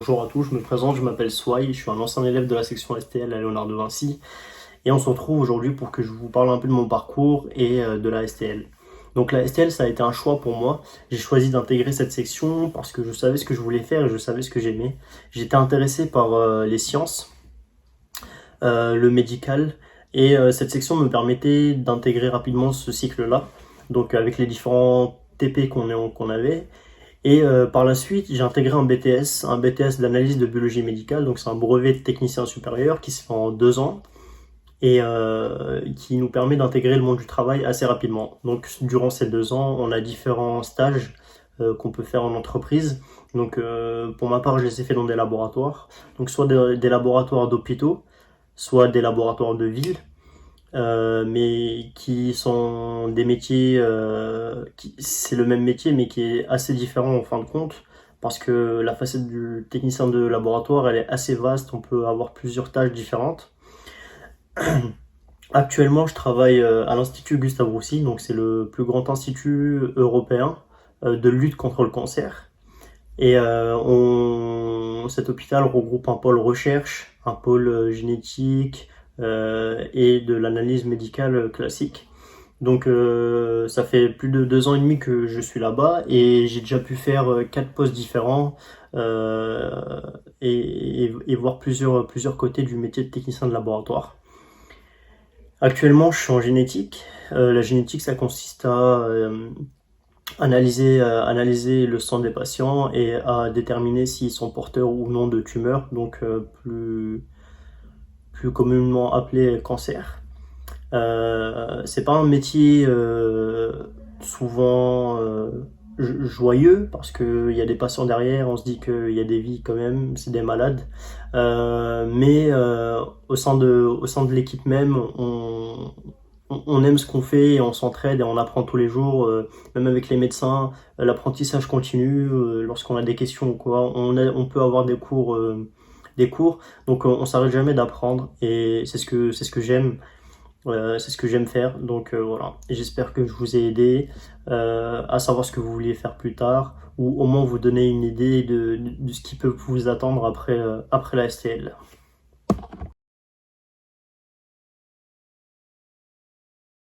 Bonjour à tous, je me présente, je m'appelle Swai, je suis un ancien élève de la section STL à Léonard de Vinci et on se retrouve aujourd'hui pour que je vous parle un peu de mon parcours et de la STL. Donc la STL, ça a été un choix pour moi. J'ai choisi d'intégrer cette section parce que je savais ce que je voulais faire et je savais ce que j'aimais. J'étais intéressé par les sciences, le médical et cette section me permettait d'intégrer rapidement ce cycle-là. Donc avec les différents TP qu'on avait. Et par la suite, j'ai intégré un BTS d'analyse de biologie médicale, donc c'est un brevet de technicien supérieur qui se fait en 2 ans et qui nous permet d'intégrer le monde du travail assez rapidement. Donc durant ces 2 ans, on a différents stages qu'on peut faire en entreprise. Donc pour ma part, je les ai fait dans des laboratoires, donc soit des laboratoires d'hôpitaux, soit des laboratoires de ville, mais qui sont des métiers, c'est le même métier, mais qui est assez différent en fin de compte, parce que la facette du technicien de laboratoire, elle est assez vaste, on peut avoir plusieurs tâches différentes. Actuellement, je travaille à l'Institut Gustave Roussy, donc c'est le plus grand institut européen de lutte contre le cancer. Et cet hôpital regroupe un pôle recherche, un pôle génétique et de l'analyse médicale classique. Donc ça fait plus de 2 ans et demi que je suis là-bas et j'ai déjà pu faire 4 postes différents et voir plusieurs côtés du métier de technicien de laboratoire. Actuellement, je suis en génétique. La génétique, ça consiste à analyser le sang des patients et à déterminer s'ils sont porteurs ou non de tumeurs, donc plus communément appelé cancer. C'est pas un métier souvent joyeux parce qu'il y a des patients derrière, on se dit qu'il y a des vies quand même, c'est des malades. Mais au sein de l'équipe même, on aime ce qu'on fait et on s'entraide et on apprend tous les jours, même avec les médecins, l'apprentissage continue, lorsqu'on a des questions ou quoi, on peut avoir des cours, donc on s'arrête jamais d'apprendre et c'est ce que j'aime. C'est ce que j'aime faire, donc voilà. Et j'espère que je vous ai aidé à savoir ce que vous vouliez faire plus tard, ou au moins vous donner une idée de ce qui peut vous attendre après la STL.